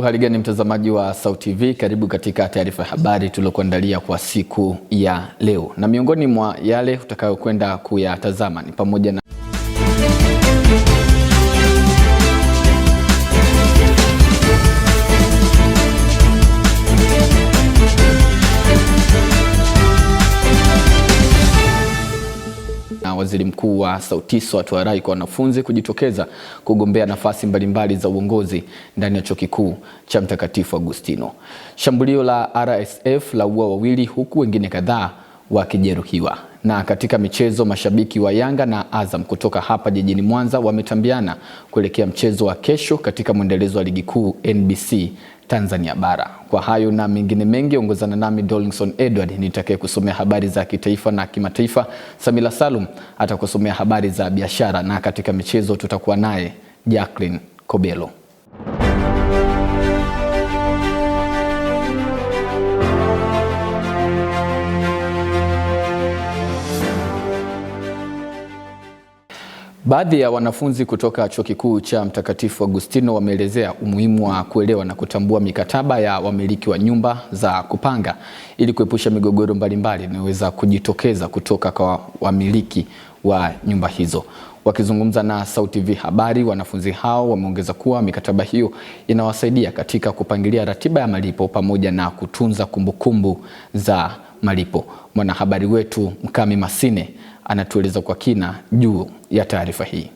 Hali gani mtazamaji wa SAUT TV, karibu katika taarifa ya habari tuliyokuandalia kwa siku ya leo. Na miongoni mwa yale utakayokwenda kuyatazama ni pamoja na Waziri Mkuu wa SAUTISO atoa rai kwa wanafunzi kujitokeza kugombea nafasi mbalimbali za uongozi ndani ya Chuo Kikuu cha Mtakatifu Agustino. Shambulio la RSF la ua wawili huku wengine kadhaa wakijeruhiwa. Na katika michezo, mashabiki wa Yanga na Azam kutoka hapa jijini Mwanza wametambiana kuelekea mchezo wa kesho katika mwendelezo wa ligi kuu NBC Tanzania Bara. Kwa hayo na mengine mengi, ongozana nami Dolinson Edward nitakaye kusomea habari za kitaifa na kimataifa. Samila Salum atakusomea habari za biashara, na katika michezo tutakuwa naye Jacqueline Kobelo. Baadhi ya wanafunzi kutoka Chuo Kikuu cha Mtakatifu Agustino wameelezea umuhimu wa kuelewa na kutambua mikataba ya wamiliki wa nyumba za kupanga ili kuepusha migogoro mbalimbali inayoweza kujitokeza kutoka kwa wamiliki wa nyumba hizo. Wakizungumza na SAUT TV Habari, wanafunzi hao wameongeza kuwa mikataba hiyo inawasaidia katika kupangilia ratiba ya malipo pamoja na kutunza kumbukumbu za malipo. Mwanahabari wetu Mkami Masine anatueleza kwa kina juu ya taarifa hii.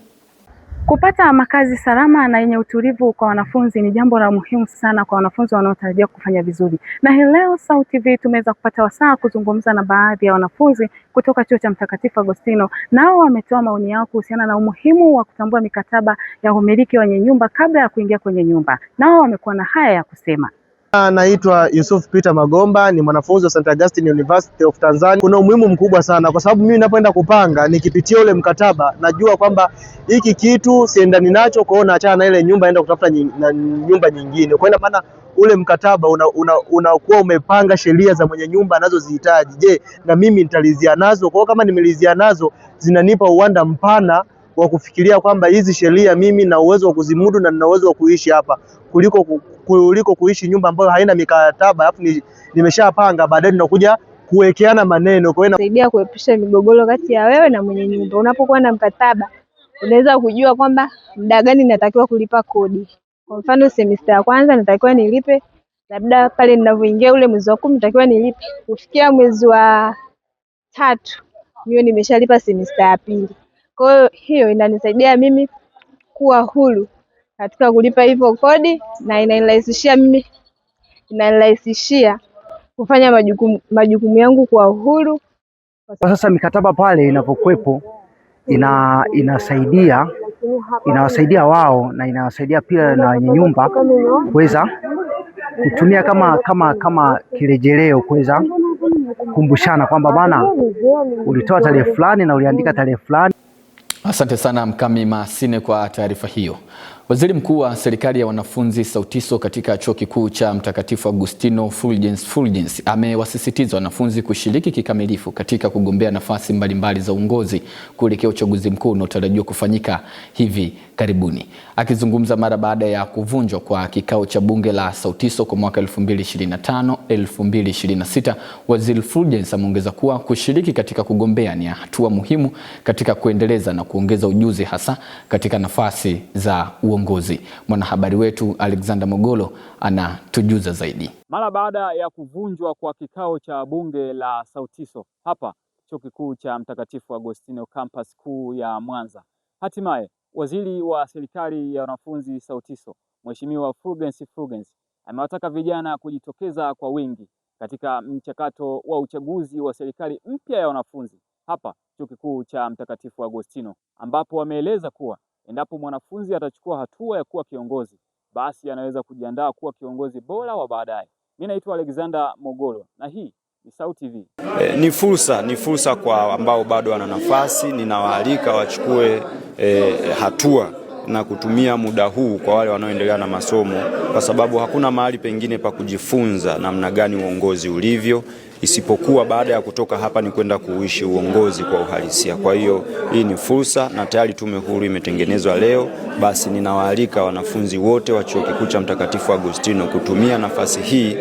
Kupata makazi salama na yenye utulivu kwa wanafunzi ni jambo la muhimu sana kwa wanafunzi wanaotarajia kufanya vizuri. Na hii leo SAUT TV tumeweza kupata wasaa kuzungumza na baadhi ya wanafunzi kutoka Chuo cha Mtakatifu Agustino. Nao wametoa maoni yao kuhusiana na umuhimu wa kutambua mikataba ya umiliki wenye nyumba kabla ya kuingia kwenye nyumba. Nao wamekuwa na haya ya kusema. Naitwa Yusuf Peter Magomba, ni mwanafunzi wa St. Augustine University of Tanzania. Kuna umuhimu mkubwa sana kwa sababu mimi ninapoenda kupanga, nikipitia ule mkataba najua kwamba hiki kitu siendani nacho, kwa hiyo naachana na ile nyumba, naenda kutafuta nyumba nyingine. Kwa hiyo maana ule mkataba unakuwa umepanga sheria za mwenye nyumba anazozihitaji. Je, na mimi nitalizia nazo? Kwa hiyo kama nimelizia nazo, zinanipa uwanda mpana wa kufikiria kwamba hizi sheria mimi na uwezo wa kuzimudu na nina uwezo wa kuishi hapa kuliko kuishi nyumba ambayo haina mikataba alafu nimeshapanga baadaye ninakuja kuwekeana maneno. Kwa hiyo inasaidia kuepusha migogoro kati ya wewe na mwenye nyumba. Unapokuwa na mkataba unaweza kujua kwamba muda gani natakiwa kulipa kodi. Kwa mfano semester ya kwanza natakiwa nilipe, labda pale ninavyoingia ule mwezi wa 10 natakiwa nilipe. Kufikia mwezi wa 3 hiyo nimeshalipa semester ya pili. Kwa hiyo inanisaidia mimi kuwa huru katika kulipa hivyo kodi na inanirahisishia kufanya majukumu yangu kwa uhuru. Kwa sasa mikataba pale inapokuwepo inawasaidia wao na inawasaidia pia na wenye nyumba kuweza kutumia kama kirejeleo, kuweza kukumbushana kwamba bana ulitoa tarehe fulani na uliandika tarehe fulani. Asante sana Mkami Masine kwa taarifa hiyo. Waziri Mkuu wa Serikali ya Wanafunzi SAUTISO katika Chuo Kikuu cha Mtakatifu Agustino Fulgence amewasisitiza wanafunzi kushiriki kikamilifu katika kugombea nafasi mbalimbali za uongozi kuelekea uchaguzi mkuu unaotarajiwa kufanyika hivi karibuni. Akizungumza mara baada ya kuvunjwa kwa kikao cha bunge la SAUTISO kwa mwaka 2025-2026, Waziri Fulgence ameongeza kuwa kushiriki katika kugombea ni hatua muhimu katika kuendeleza na kuongeza ujuzi hasa katika nafasi za uongozi. Mwanahabari wetu Alexander Mogolo anatujuza zaidi. Mara baada ya kuvunjwa kwa kikao cha bunge la SAUTISO hapa Chuo Kikuu cha Mtakatifu Agustino campus kuu ya Mwanza, hatimaye waziri wa serikali ya wanafunzi SAUTISO Mheshimiwa Fulgence amewataka vijana kujitokeza kwa wingi katika mchakato wa uchaguzi wa serikali mpya ya wanafunzi hapa Chuo Kikuu cha Mtakatifu Agustino, ambapo wameeleza kuwa endapo mwanafunzi atachukua hatua ya kuwa kiongozi, basi anaweza kujiandaa kuwa kiongozi bora wa baadaye. Mimi naitwa Alexander Mogolo na hii ni SAUT TV. Ni fursa kwa ambao bado wana nafasi. Ninawaalika wachukue hatua na kutumia muda huu kwa wale wanaoendelea na masomo, kwa sababu hakuna mahali pengine pa kujifunza namna gani uongozi ulivyo. isipokuwa baada ya kutoka hapa ni kwenda kuishi uongozi kwa uhalisia. Kwa hiyo hii ni fursa na tayari tume huru imetengenezwa leo. Basi ninawaalika wanafunzi wote wa Chuo Kikuu cha Mtakatifu Agustino kutumia nafasi hii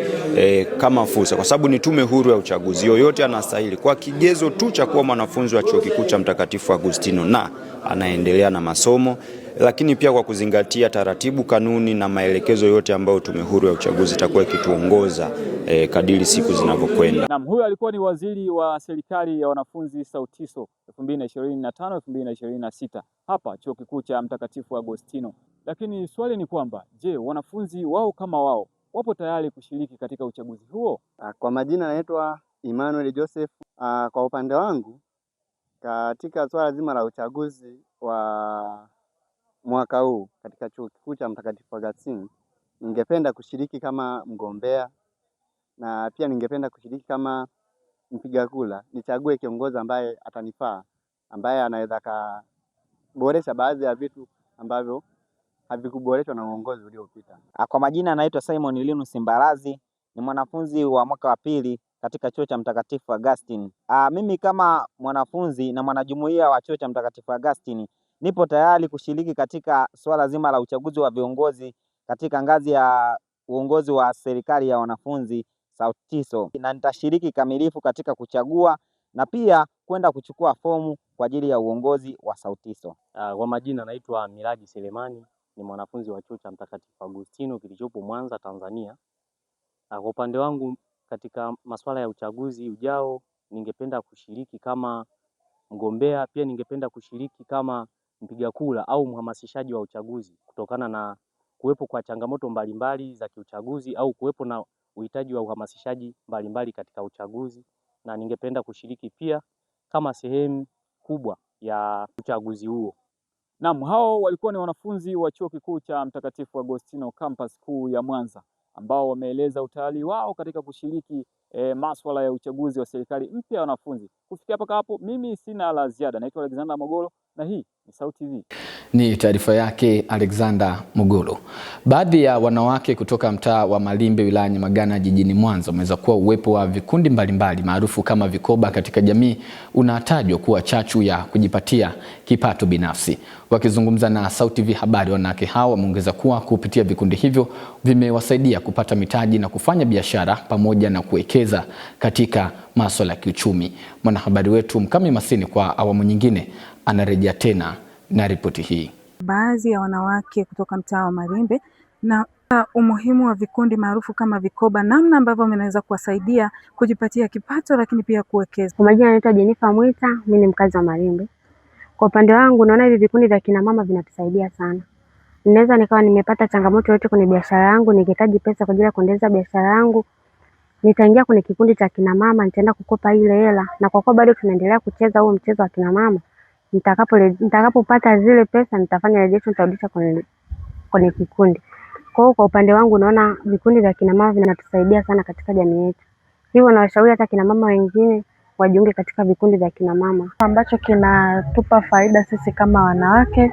kama fursa, kwa sababu ni tume huru ya uchaguzi. Yoyote anastahili kwa kigezo tu cha kuwa mwanafunzi wa Chuo Kikuu cha Mtakatifu Agustino na anaendelea na masomo, lakini pia kwa kuzingatia taratibu, kanuni na maelekezo yote ambayo tume huru ya uchaguzi itakuwa ikituongoza kadiri siku zinavyokwenda. Naam, huyo alikuwa ni waziri wa serikali ya wanafunzi Sautiso 2025-2026 hapa Chuo Kikuu cha Mtakatifu Agustino. Lakini swali ni kwamba, je, wanafunzi wao kama wao wapo tayari kushiriki katika uchaguzi huo? Kwa majina naitwa Emmanuel Joseph. Kwa upande wangu katika swala zima la uchaguzi wa mwaka huu katika Chuo Kikuu cha Mtakatifu Agustino, ningependa kushiriki kama mgombea na pia ningependa kushiriki kama mpiga kura, nichague kiongozi ambaye atanifaa, ambaye anaweza kuboresha baadhi ya vitu ambavyo havikuboreshwa na uongozi uliopita. Kwa majina anaitwa Simon Linus Mbarazi, ni mwanafunzi wa mwaka wa pili katika Chuo cha Mtakatifu Agustino. Mimi kama mwanafunzi na mwanajumuiya wa Chuo cha Mtakatifu Agustino nipo tayari kushiriki katika swala zima la uchaguzi wa viongozi katika ngazi ya uongozi wa serikali ya wanafunzi Sautiso, na nitashiriki kamilifu katika kuchagua na pia kwenda kuchukua fomu kwa ajili ya uongozi wa Sautiso. Kwa majina naitwa Miraji Selemani, ni mwanafunzi wa Chuo cha Mtakatifu Agustino kilichopo Mwanza, Tanzania. Kwa upande wangu katika masuala ya uchaguzi ujao, ningependa kushiriki kama mgombea, pia ningependa kushiriki kama mpiga kura au mhamasishaji wa uchaguzi, kutokana na kuwepo kwa changamoto mbalimbali za kiuchaguzi au kuwepo na uhitaji wa uhamasishaji mbalimbali katika uchaguzi, na ningependa kushiriki pia kama sehemu kubwa ya uchaguzi huo. Naam, hao walikuwa ni wanafunzi wa Chuo Kikuu cha Mtakatifu Agustino Campus Kuu ya Mwanza ambao wameeleza utayari wao katika kushiriki masuala ya uchaguzi wa serikali mpya ya wanafunzi. Kufikia mpaka hapo, mimi sina la ziada. Naitwa Alexander Mogolo na hii ni Sauti TV. Ni taarifa yake Alexander Mogolo. Baadhi ya wanawake kutoka mtaa wa Malimbe wilaya Nyamagana jijini Mwanza wameweza kuwa uwepo wa vikundi mbalimbali maarufu kama vikoba katika jamii unatajwa kuwa chachu ya kujipatia kipato binafsi. Wakizungumza na Sauti TV Habari, wanawake hao wameongeza kuwa kupitia vikundi hivyo vimewasaidia kupata mitaji na kufanya biashara pamoja na kuwekeza katika masuala ya kiuchumi. Mwanahabari wetu Mkami Masini kwa awamu nyingine anarejea tena na ripoti hii. Baadhi ya wanawake kutoka mtaa wa Malimbe na umuhimu wa vikundi maarufu kama vikoba, namna ambavyo vinaweza kuwasaidia kujipatia kipato lakini pia kuwekeza. Kwa majina naitwa Jennifer Mwita, mimi ni mkazi wa Malimbe. Kwa upande wangu naona hivi vikundi vya kina mama vinatusaidia sana. Ninaweza nikawa nimepata changamoto yote kwenye biashara yangu, nikihitaji pesa kwa ajili ya kuendeleza biashara yangu, nitaingia kwenye kikundi cha kina mama, nitaenda kukopa ile hela, na kwa kuwa bado tunaendelea kucheza huo mchezo wa kina mama, nitakapopata zile pesa nitafanya rejesho, nitarudisha kwenye kikundi. Kwa hiyo kwa upande wangu naona vikundi vya kina mama vinatusaidia sana katika jamii yetu. Hivyo nawashauri hata kina mama wengine wajiunge katika vikundi vya kina mama, ambacho kinatupa faida sisi kama wanawake.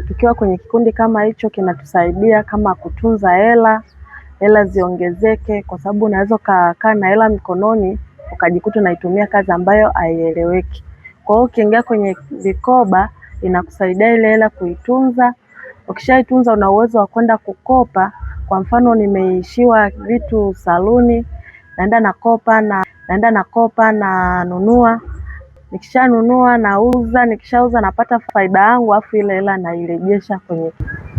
Tukiwa kwenye kikundi kama hicho kinatusaidia kama kutunza hela ziongezeke, kwa sababu unaweza kaa na hela mikononi ukajikuta unaitumia kazi ambayo haieleweki. Kwa hiyo ukiingia kwenye vikoba inakusaidia ile hela kuitunza. Ukishaitunza una uwezo wa kwenda kukopa. Kwa mfano nimeishiwa vitu saluni, naenda nakopa na nunua. Nikishanunua nauza, nikishauza napata faida yangu, afu ile hela nairejesha kwenye.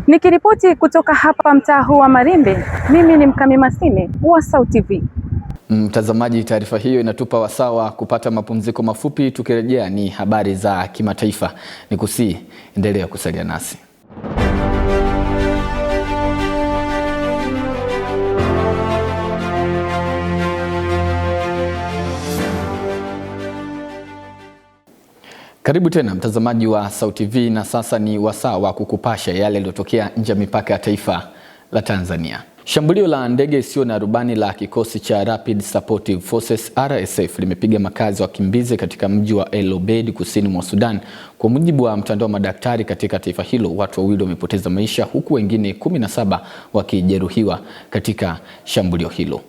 Nikiripoti kutoka hapa mtaa huu wa Malimbe, mimi ni Mkami Masine wa Sauti TV. Mtazamaji, taarifa hiyo inatupa wasaa wa kupata mapumziko mafupi. Tukirejea ni habari za kimataifa. Nikusii endelea kusalia nasi. Karibu tena mtazamaji wa Sauti TV, na sasa ni wasaa wa kukupasha yale yaliyotokea nje ya mipaka ya taifa la Tanzania. Shambulio la ndege isiyo na rubani la kikosi cha Rapid Supportive Forces RSF limepiga makazi ya wakimbizi katika mji wa El Obeid kusini mwa Sudan. Kwa mujibu wa mtandao wa madaktari katika taifa hilo, watu wawili wamepoteza maisha huku wengine 17 wakijeruhiwa katika shambulio hilo.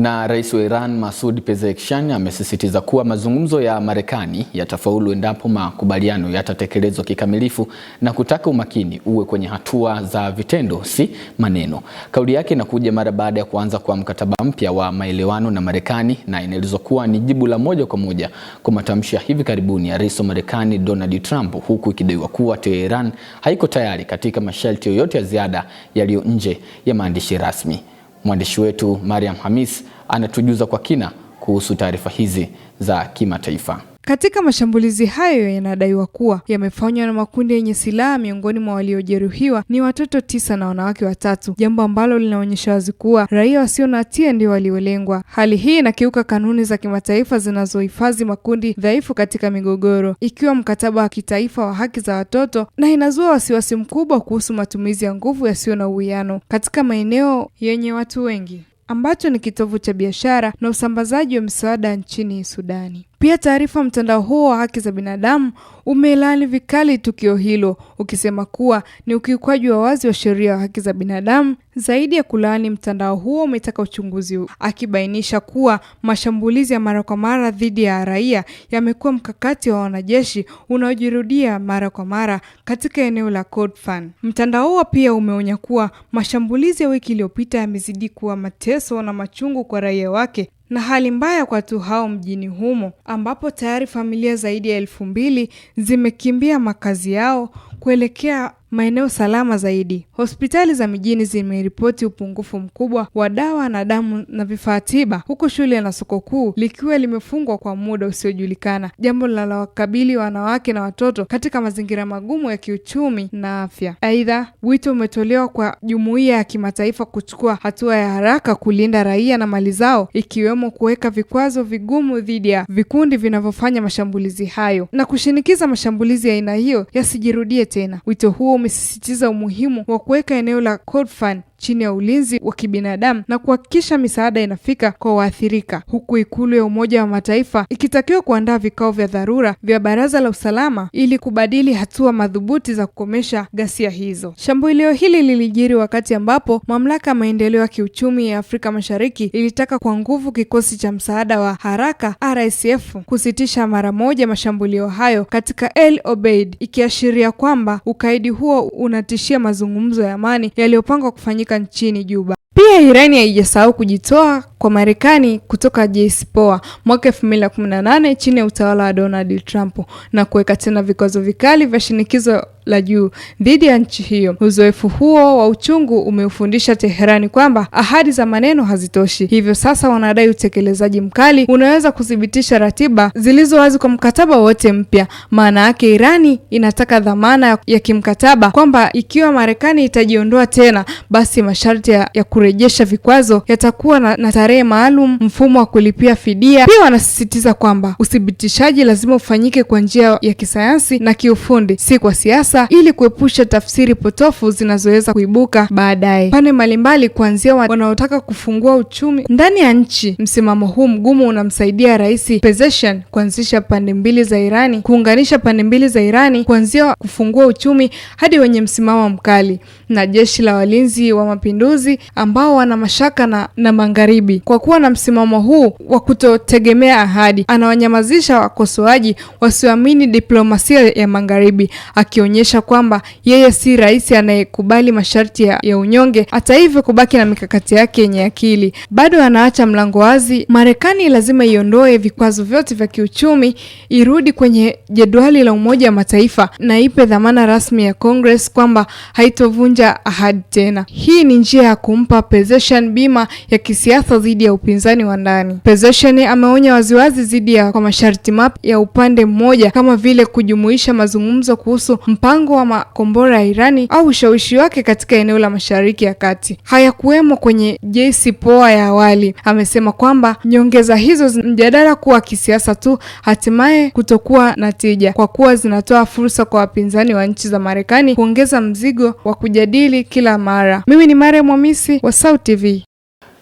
Na Rais wa Iran Masoud Pezeshkian amesisitiza kuwa mazungumzo ya Marekani yatafaulu endapo makubaliano yatatekelezwa kikamilifu na kutaka umakini uwe kwenye hatua za vitendo, si maneno. Kauli yake inakuja mara baada ya kuanza kwa mkataba mpya wa maelewano na Marekani, na inaelezwa kuwa ni jibu la moja kwa moja kwa matamshi ya hivi karibuni ya Rais wa Marekani Donald Trump, huku ikidaiwa kuwa Tehran haiko tayari katika masharti yoyote ya ziada yaliyo nje ya maandishi rasmi. Mwandishi wetu Mariam Hamis anatujuza kwa kina kuhusu taarifa hizi za kimataifa. Katika mashambulizi hayo yanadaiwa kuwa yamefanywa na makundi yenye silaha. Miongoni mwa waliojeruhiwa ni watoto 9 na wanawake 3, jambo ambalo linaonyesha wazi kuwa raia wasio na hatia ndio waliolengwa. Hali hii inakiuka kanuni za kimataifa zinazohifadhi makundi dhaifu katika migogoro, ikiwa mkataba wa kitaifa wa haki za watoto, na inazua wasiwasi mkubwa kuhusu matumizi ya nguvu yasiyo na uwiano katika maeneo yenye watu wengi, ambacho ni kitovu cha biashara na usambazaji wa misaada nchini Sudani. Pia taarifa mtandao huo wa haki za binadamu umelaani vikali tukio hilo, ukisema kuwa ni ukiukwaji wa wazi wa sheria wa haki za binadamu. Zaidi ya kulaani, mtandao huo umetaka uchunguzi, akibainisha kuwa mashambulizi ya mara kwa mara dhidi ya raia yamekuwa mkakati wa wanajeshi unaojirudia mara kwa mara katika eneo la Kordofan. Mtandao huo pia umeonya kuwa mashambulizi ya wiki iliyopita yamezidi kuwa mateso na machungu kwa raia wake, na hali mbaya kwa watu hao mjini humo, ambapo tayari familia zaidi ya 2,000 zimekimbia makazi yao kuelekea maeneo salama zaidi. Hospitali za mijini zimeripoti upungufu mkubwa wa dawa na damu na vifaa tiba, huku shule na soko kuu likiwa limefungwa kwa muda usiojulikana, jambo linalowakabili wanawake na watoto katika mazingira magumu ya kiuchumi na afya. Aidha, wito umetolewa kwa jumuiya ya kimataifa kuchukua hatua ya haraka kulinda raia na mali zao, ikiwemo kuweka vikwazo vigumu dhidi ya vikundi vinavyofanya mashambulizi hayo na kushinikiza mashambulizi ya aina hiyo yasijirudie tena. Wito huo umesisitiza umuhimu wa kuweka eneo la Kordofan chini ya ulinzi wa kibinadamu na kuhakikisha misaada inafika kwa waathirika, huku ikulu ya Umoja wa Mataifa ikitakiwa kuandaa vikao vya dharura vya Baraza la Usalama ili kubadili hatua madhubuti za kukomesha ghasia hizo. Shambulio hili lilijiri wakati ambapo Mamlaka ya Maendeleo ya Kiuchumi ya Afrika Mashariki ilitaka kwa nguvu kikosi cha msaada wa haraka RSF kusitisha mara moja mashambulio hayo katika El Obeid, ikiashiria kwamba ukaidi huo unatishia mazungumzo ya amani yaliyopangwa kufanyika nchini Juba. Pia Irani haijasahau kujitoa kwa Marekani kutoka JCPOA mwaka 2018 chini ya utawala wa Donald Trump na kuweka tena vikwazo vikali vya shinikizo la juu dhidi ya nchi hiyo. Uzoefu huo wa uchungu umeufundisha Teherani kwamba ahadi za maneno hazitoshi. Hivyo sasa wanadai utekelezaji mkali unaweza kudhibitisha ratiba zilizo wazi kwa mkataba wote mpya. Maana yake Irani inataka dhamana ya kimkataba kwamba ikiwa Marekani itajiondoa tena, basi masharti ya kurejesha vikwazo yatakuwa na tarehe maalum, mfumo wa kulipia fidia. Pia wanasisitiza kwamba uthibitishaji lazima ufanyike kwa njia ya kisayansi na kiufundi, si kwa siasa, ili kuepusha tafsiri potofu zinazoweza kuibuka baadaye. Pande mbalimbali kuanzia wanaotaka kufungua uchumi ndani ya nchi. Msimamo huu mgumu unamsaidia Rais Pezeshkian kuanzisha pande mbili za Irani, kuunganisha pande mbili za Irani kuanzia kufungua uchumi hadi wenye msimamo mkali na jeshi la walinzi wa mapinduzi ambao wana mashaka na magharibi. Kwa kuwa na msimamo huu wa kutotegemea ahadi, anawanyamazisha wakosoaji wasioamini diplomasia ya magharibi, akionyesha kwamba yeye si rais anayekubali masharti ya unyonge. Hata hivyo, kubaki na mikakati yake yenye akili, bado anaacha mlango wazi. Marekani lazima iondoe vikwazo vyote vya kiuchumi, irudi kwenye jedwali la Umoja wa Mataifa na ipe dhamana rasmi ya Congress kwamba haitovunja ahadi tena. Hii ni njia ya kumpa Pezeshkian bima ya kisiasa dhidi ya upinzani wa ndani. Pezeshkian ameonya waziwazi dhidi ya kwa masharti mapya ya upande mmoja, kama vile kujumuisha mazungumzo kuhusu mpango wa makombora ya Irani au ushawishi wake katika eneo la Mashariki ya Kati. Hayakuwemo kwenye JCPOA ya awali. Amesema kwamba nyongeza hizo mjadala kuwa kisiasa tu, hatimaye kutokuwa na tija, kwa kuwa zinatoa fursa kwa wapinzani wa nchi za Marekani kuongeza mzigo wa kujadili kila mara. Mimi ni Mariam Hamisi wa SAUT TV.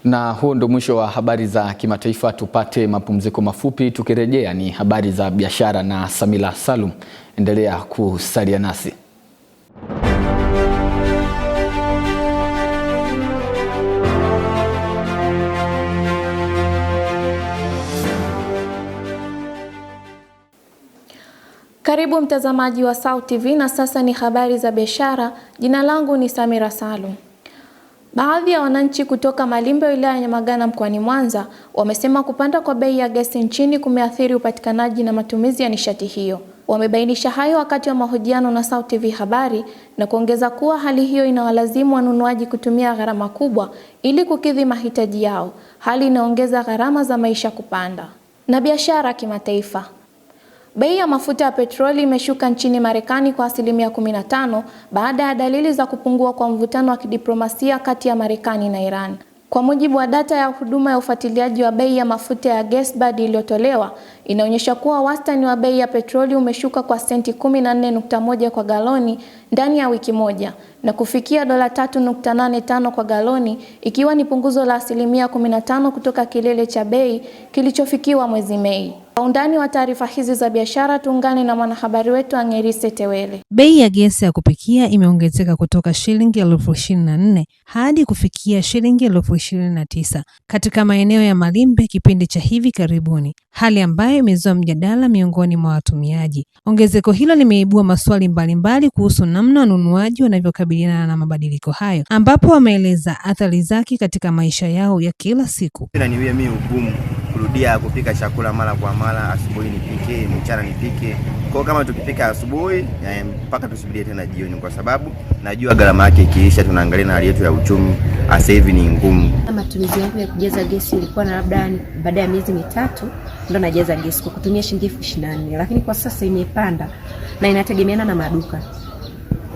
Na huo ndo mwisho wa habari za kimataifa. Tupate mapumziko mafupi, tukirejea ni habari za biashara na Samila Salum. Endelea kusalia nasi. Karibu mtazamaji wa SAUT TV na sasa ni habari za biashara. Jina langu ni Samira Salum. Baadhi ya wananchi kutoka Malimbe wilaya ya Nyamagana mkoani Mwanza wamesema kupanda kwa bei ya gesi nchini kumeathiri upatikanaji na matumizi ya nishati hiyo. Wamebainisha hayo wakati wa mahojiano na SAUT TV habari na kuongeza kuwa hali hiyo inawalazimu wanunuaji kutumia gharama kubwa ili kukidhi mahitaji yao. Hali inaongeza gharama za maisha kupanda. Na biashara kimataifa. Bei ya mafuta ya petroli imeshuka nchini Marekani kwa 15% baada ya dalili za kupungua kwa mvutano wa kidiplomasia kati ya Marekani na Iran. Kwa mujibu wa data ya huduma ya ufuatiliaji wa bei ya mafuta ya GasBud iliyotolewa, inaonyesha kuwa wastani wa bei ya petroli umeshuka kwa senti 14.1 kwa galoni ndani ya wiki moja na kufikia $3.85 kwa galoni, ikiwa ni punguzo la 15% kutoka kilele cha bei kilichofikiwa mwezi Mei. Kwa undani wa taarifa hizi za biashara, tuungane na mwanahabari wetu Angerise Tewele. Bei ya gesi ya kupikia imeongezeka kutoka shilingi 24,000 hadi kufikia shilingi 29,000 katika maeneo ya Malimbe kipindi cha hivi karibuni, hali ambayo imezua mjadala miongoni mwa watumiaji. Ongezeko hilo limeibua maswali mbalimbali kuhusu namna wanunuaji wanavyokabiliana na mabadiliko hayo, ambapo wameeleza athari zake katika maisha yao ya kila siku. Inaniwia mimi ugumu kurudia kupika chakula mara kwa mara, asubuhi nipike, mchana nipike. Kwa kama tukipika asubuhi mpaka tusubirie tena jioni, kwa sababu najua gharama yake ikiisha, tunaangalia na hali yetu ya uchumi sasa hivi ni ngumu. Matumizi yangu ya kujaza gesi ilikuwa na labda baada ya miezi mitatu ndo najaza gesi kwa kutumia shilingi 24,000, lakini kwa sasa imepanda na inategemeana na maduka.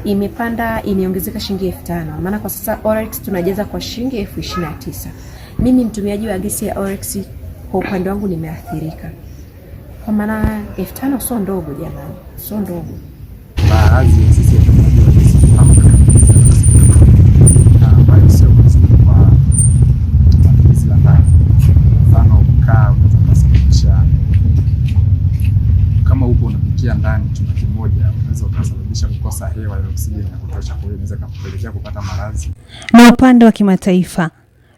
Imepanda, imeongezeka shilingi 5,000. Maana kwa sasa Orex tunajaza kwa shilingi 29,000. Mimi mtumiaji wa gesi ya Orex kwa upande wangu nimeathirika. Kwa maana 5,000 sio ndogo jamani, sio ndogo. Baadhi sisi tunajua gesi kama na ambayo sio mzuri kwa matumizi ya ndani. Mfano kaa unaweza kusababisha, kama uko unapikia ndani chumba kimoja, unaweza kusababisha kukosa hewa ya oksijeni ya kutosha, kwa hiyo inaweza kupelekea kupata maradhi. Na upande wa kimataifa,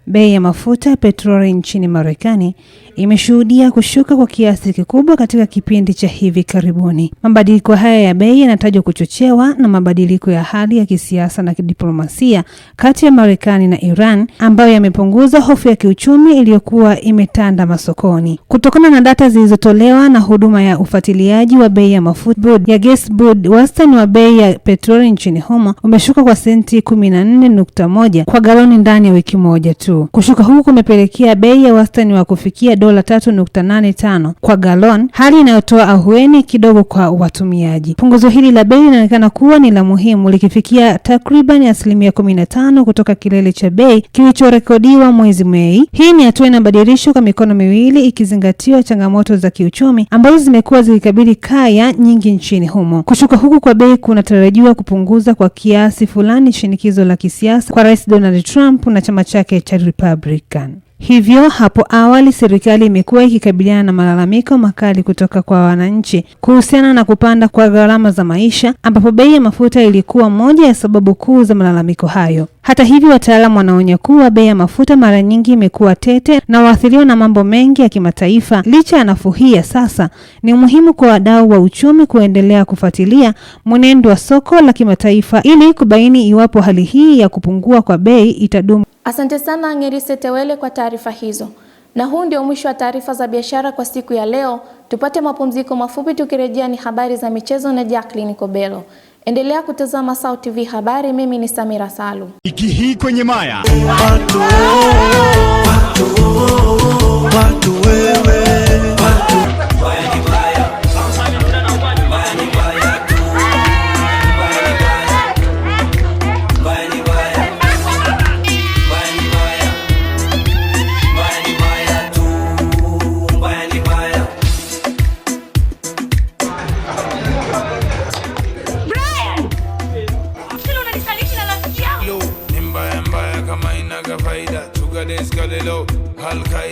bei ya mafuta ya petroli nchini Marekani imeshuhudia kushuka kwa kiasi kikubwa katika kipindi cha hivi karibuni. Mabadiliko haya ya bei yanatajwa kuchochewa na mabadiliko ya hali ya kisiasa na kidiplomasia kati ya Marekani na Iran, ambayo yamepunguza hofu ya kiuchumi iliyokuwa imetanda masokoni. Kutokana na data zilizotolewa na huduma ya ufuatiliaji wa bei ya mafuta ya GasBud, wastani wa bei ya petroli nchini humo umeshuka kwa senti 14.1 kwa galoni ndani ya wiki moja tu. Kushuka huku kumepelekea bei ya wastani wa kufikia $3.85 kwa galon, hali inayotoa ahueni kidogo kwa watumiaji. Punguzo hili la bei linaonekana kuwa ni la muhimu, likifikia takriban 15% kutoka kilele cha bei kilichorekodiwa mwezi Mei. Hii ni hatua inabadilishwa kwa mikono miwili, ikizingatiwa changamoto za kiuchumi ambazo zimekuwa zikikabili kaya nyingi nchini humo. Kushuka huku kwa bei kunatarajiwa kupunguza kwa kiasi fulani shinikizo la kisiasa kwa Rais Donald Trump na chama chake cha Republican. Hivyo hapo awali serikali imekuwa ikikabiliana na malalamiko makali kutoka kwa wananchi kuhusiana na kupanda kwa gharama za maisha, ambapo bei ya mafuta ilikuwa moja ya sababu kuu za malalamiko hayo. Hata hivyo, wataalamu wanaonya kuwa bei ya mafuta mara nyingi imekuwa tete na waathiriwa na mambo mengi ya kimataifa. Licha ya nafuu hii ya sasa, ni muhimu kwa wadau wa uchumi kuendelea kufuatilia mwenendo wa soko la kimataifa ili kubaini iwapo hali hii ya kupungua kwa bei itadumu. Asante sana Angerise Tewele kwa taarifa hizo. Na huu ndio mwisho wa taarifa za biashara kwa siku ya leo. Tupate mapumziko mafupi, tukirejea ni habari za michezo na Jacqueline Kobelo. Endelea kutazama SAUT TV habari, mimi ni Samira Salu. Wiki hii kwenye Maya.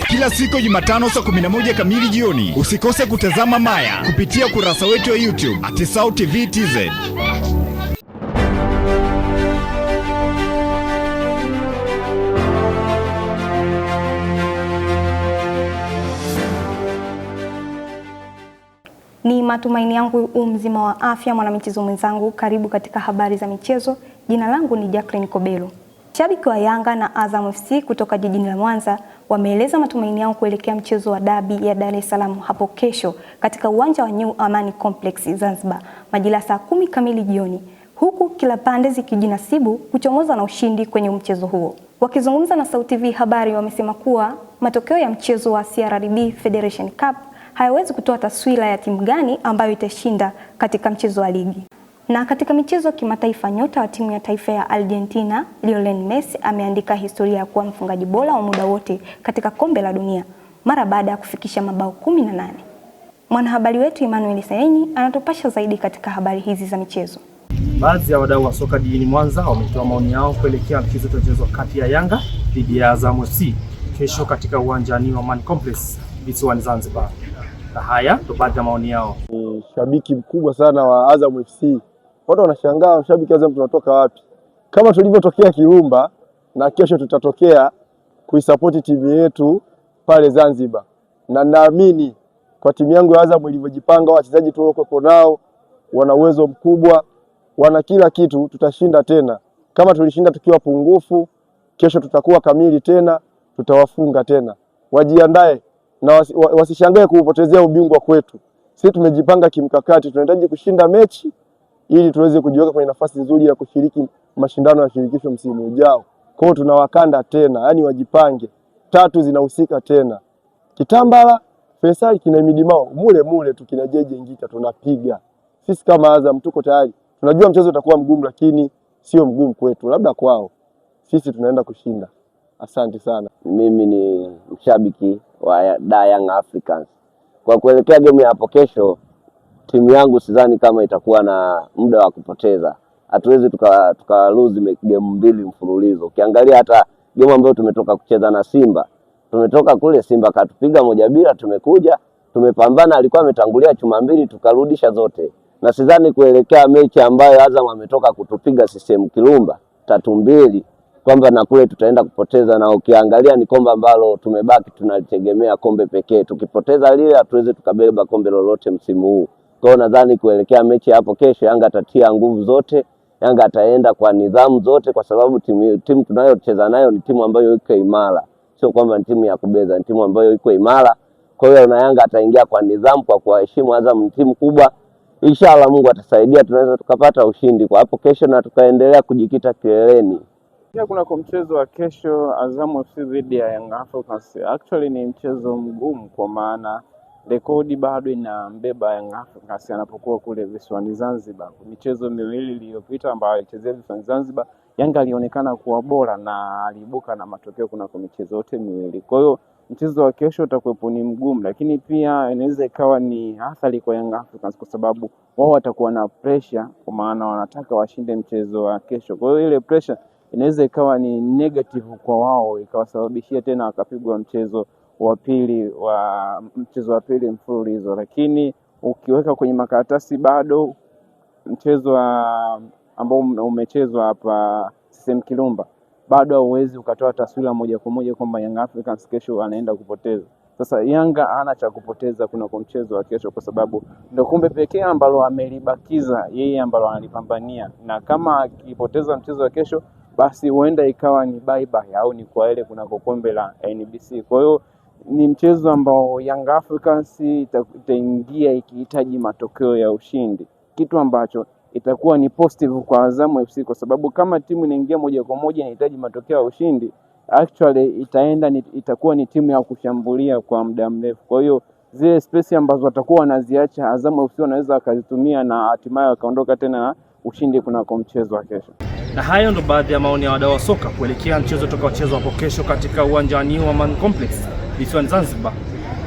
Kila siku Jumatano saa 11 kamili jioni, usikose kutazama Maya kupitia kurasa wetu wa YouTube @SAUTV_TZ. Ni matumaini yangu mzima wa afya, mwanamichezo mwenzangu. Karibu katika habari za michezo. Jina langu ni Jacqueline Kobelo. Shabiki wa Yanga na Azam FC kutoka jijini la Mwanza wameeleza matumaini yao kuelekea mchezo wa dabi ya Dar es Salaam hapo kesho katika uwanja wa New Amani Complex Zanzibar majira saa 10 kamili jioni, huku kila pande zikijinasibu kuchomoza na ushindi kwenye mchezo huo. Wakizungumza na Sauti TV habari, wamesema kuwa matokeo ya mchezo wa CRDB Federation Cup hayawezi kutoa taswira ya timu gani ambayo itashinda katika mchezo wa ligi. Na katika michezo ya kimataifa, nyota wa timu ya taifa ya Argentina Lionel Messi ameandika historia ya kuwa mfungaji bora wa muda wote katika kombe la dunia mara baada ya kufikisha mabao 18. Mwanahabari wetu Emmanuel Saenyi anatupasha zaidi katika habari hizi za michezo. Baadhi ya wadau wa soka jijini Mwanza wametoa maoni yao kuelekea mchezo utachezwa kati ya Yanga dhidi ya Azam FC kesho katika uwanja New Amani Complex visiwani Zanzibar. Na haya ndo baadhi ya maoni yao. Ni shabiki mkubwa sana wa Azam FC. Watu wanashangaa shabiki Azam tunatoka wapi? Kama tulivyotokea Kirumba, na kesho tutatokea kuisupport timu yetu pale Zanzibar. Na naamini kwa timu yangu ya Azam ilivyojipanga, wachezaji tuliokuwa nao wana uwezo mkubwa, wana kila kitu, tutashinda tena. Kama tulishinda tukiwa pungufu, kesho tutakuwa kamili tena, tutawafunga tena. Wajiandae na wasishangae kupotezea ubingwa kwetu. Sisi tumejipanga kimkakati, tunahitaji kushinda mechi ili tuweze kujiweka kwenye nafasi nzuri ya kushiriki mashindano ya shirikisho msimu ujao. Kwa hiyo tunawakanda tena, yani wajipange. 3 zinahusika tena. Kitambala, Faisal, kina Midimao, mule tukina Jeje Ngita tunapiga. Sisi kama Azam tuko tayari. Tunajua mchezo utakuwa mgumu, lakini sio mgumu kwetu, labda kwao. Sisi tunaenda kushinda. Asante sana. Mimi ni mshabiki wa Young Africans. Kwa kuelekea game ya hapo kesho, timu yangu sidhani kama itakuwa na muda wa kupoteza. Hatuwezi tuka lose game 2 mfululizo. Ukiangalia hata game ambayo tumetoka kucheza na Simba, tumetoka kule Simba katupiga 1-0, tumekuja tumepambana, alikuwa ametangulia chuma 2 tukarudisha zote. Na sidhani kuelekea mechi ambayo Azam ametoka kutupiga CCM Kirumba 3-2 kwamba na kule tutaenda kupoteza. Na ukiangalia ni kombe ambalo tumebaki tunalitegemea kombe pekee. Tukipoteza lile hatuwezi tukabeba kombe lolote msimu huu. Kwa hiyo nadhani kuelekea mechi hapo kesho, Yanga atatia nguvu zote, Yanga ataenda kwa nidhamu zote, kwa sababu timu tunayocheza nayo ni timu ambayo iko imara. Sio kwamba ni timu ya kubeza, ni timu ambayo iko imara. Kwa hiyo na Yanga ataingia kwa nidhamu, kwa kuheshimu Azam ni timu kubwa. Inshallah Mungu atasaidia, tunaweza tukapata ushindi kwa hapo kesho na tukaendelea kujikita kileleni. Pia kuna mchezo wa kesho Azam FC dhidi ya Young Africans. Actually ni mchezo mgumu kwa maana rekodi bado inambeba Young Africans anapokuwa kule visiwani Zanzibar. Michezo miwili iliyopita ambayo alichezea visiwani Zanzibar, Yanga alionekana kuwa bora na aliibuka na matokeo kuna michezo yote miwili. Kwa hiyo mchezo wa kesho utakuwa ni mgumu, lakini pia inaweza ikawa ni athari kwa Young Africans kwa sababu wao watakuwa na pressure kwa maana wanataka washinde mchezo wa kesho. Kwa hiyo ile pressure inaweza ikawa ni negative kwa wao, ikawasababishia tena wakapigwa mchezo wa pili mfululizo. Lakini ukiweka kwenye makaratasi bado mchezo ambao umechezwa hapa CCM Kirumba bado hauwezi ukatoa taswira moja kwa moja kwamba Young Africans kesho anaenda kupoteza. Sasa Yanga hana cha kupoteza kuna kwa mchezo wa kesho, kwa sababu ndio kombe pekee ambalo amelibakiza yeye, ambalo analipambania, na kama akipoteza mchezo wa kesho basi huenda ikawa ni bye bye au ni kwa ile kuna kombe la NBC. Kwa hiyo ni mchezo ambao Young Africans itaingia ikihitaji matokeo ya ushindi, kitu ambacho itakuwa ni positive kwa Azam FC, kwa sababu kama timu inaingia moja kwa moja inahitaji matokeo ya ushindi, actually itakuwa ni timu ya kushambulia kwa muda mrefu. Kwa hiyo zile space ambazo watakuwa wanaziacha Azam FC wanaweza wakazitumia na hatimaye wakaondoka tena na ushindi kunako mchezo wa kesho. Na hayo ndo baadhi ya maoni ya wadau wa soka kuelekea mchezo utakaochezwa hapo kesho katika uwanja wa New Aman Complex visiwani Zanzibar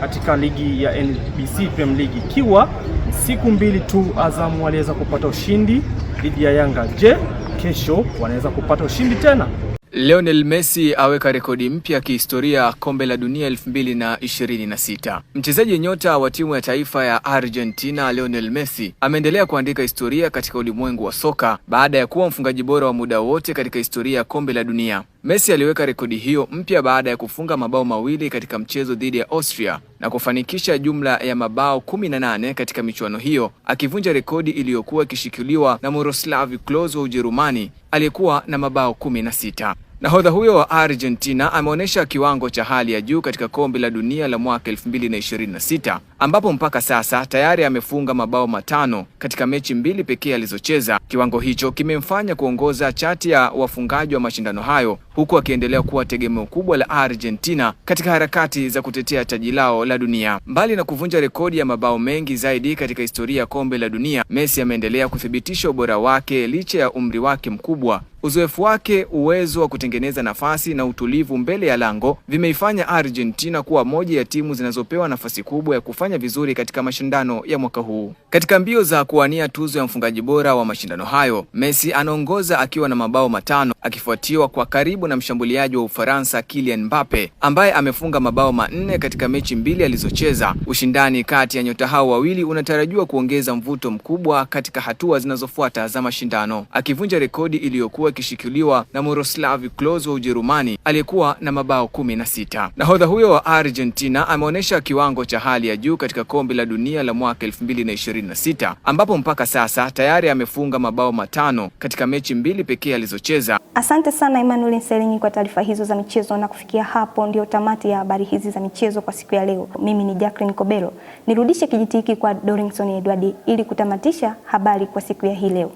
katika ligi ya NBC Premier League, ikiwa siku 2 tu Azam waliweza kupata ushindi dhidi ya Yanga. Je, kesho wanaweza kupata ushindi tena? Lionel Messi aweka rekodi mpya kihistoria kombe la dunia 2026. Mchezaji nyota wa timu ya taifa ya Argentina Lionel Messi ameendelea kuandika historia katika ulimwengu wa soka baada ya kuwa mfungaji bora wa muda wote katika historia ya kombe la dunia. Messi aliweka rekodi hiyo mpya baada ya kufunga mabao mawili katika mchezo dhidi ya Austria na kufanikisha jumla ya mabao 18 katika michuano hiyo, akivunja rekodi iliyokuwa ikishikiliwa na Miroslav Klose wa Ujerumani aliyekuwa na mabao 16. Nahodha huyo wa Argentina ameonyesha kiwango cha hali ya juu katika kombe la dunia la mwaka 2026 ambapo mpaka sasa tayari amefunga mabao 5 katika mechi 2 pekee alizocheza. Kiwango hicho kimemfanya kuongoza chati ya wafungaji wa mashindano hayo, huku akiendelea kuwa tegemeo kubwa la Argentina katika harakati za kutetea taji lao la dunia. Mbali na kuvunja rekodi ya mabao mengi zaidi katika historia ya kombe la dunia, Messi ameendelea kuthibitisha ubora wake licha ya umri wake mkubwa. Uzoefu wake, uwezo wa kutengeneza nafasi na utulivu mbele ya lango vimeifanya Argentina kuwa moja ya timu zinazopewa nafasi kubwa ya kufanya vizuri katika mashindano ya mwaka huu. Katika mbio za kuwania tuzo ya mfungaji bora wa mashindano hayo, Messi anaongoza akiwa na mabao 5, akifuatiwa kwa karibu na mshambuliaji wa Ufaransa Kylian Mbappe ambaye amefunga mabao 4 katika mechi 2 alizocheza. Ushindani kati ya nyota hao wawili unatarajiwa kuongeza mvuto mkubwa katika hatua zinazofuata za mashindano, akivunja rekodi iliyokuwa ikishikiliwa na Miroslav Klose wa Ujerumani aliyekuwa na mabao 16. Nahodha huyo wa Argentina ameonyesha kiwango cha hali ya juu katika kombe la dunia la mwaka 2026 ambapo mpaka sasa tayari amefunga mabao 5 katika mechi 2 pekee alizocheza. Asante sana Emmanuel Selingi kwa taarifa hizo za michezo, na kufikia hapo ndio tamati ya habari hizi za michezo kwa siku ya leo. Mimi ni Jacqueline Kobelo. Nirudishe kijiti hiki kwa Doringson Edward ili kutamatisha habari kwa siku ya hii leo.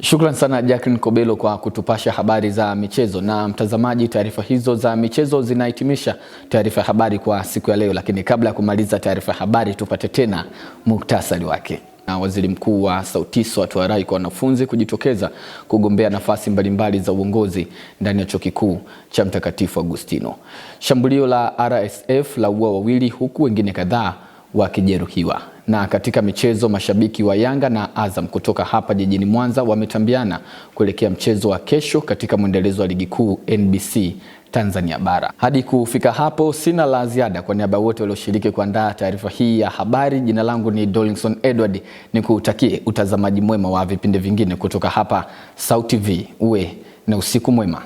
Shukran sana Jacqueline Kobelo kwa kutupasha habari za michezo. Na mtazamaji, taarifa hizo za michezo zinahitimisha taarifa ya habari kwa siku ya leo, lakini kabla ya kumaliza taarifa ya habari tupate tena muktasari wake. Na Waziri Mkuu wa SAUTISO atoa rai kwa wanafunzi kujitokeza kugombea nafasi mbalimbali za uongozi ndani ya Chuo Kikuu cha Mtakatifu Agustino. Shambulio la RSF la ua wawili huku wengine kadhaa wakijeruhiwa. Na katika michezo, mashabiki wa Yanga na Azam kutoka hapa jijini Mwanza wametambiana kuelekea mchezo wa kesho katika mwendelezo wa ligi kuu NBC Tanzania Bara. Hadi kufika hapo sina la ziada. Kwa niaba wote walioshiriki kuandaa taarifa hii ya habari, jina langu ni Doringson Edward, nikutakie utazamaji mwema wa vipindi vingine kutoka hapa SAUT TV. Uwe na usiku mwema.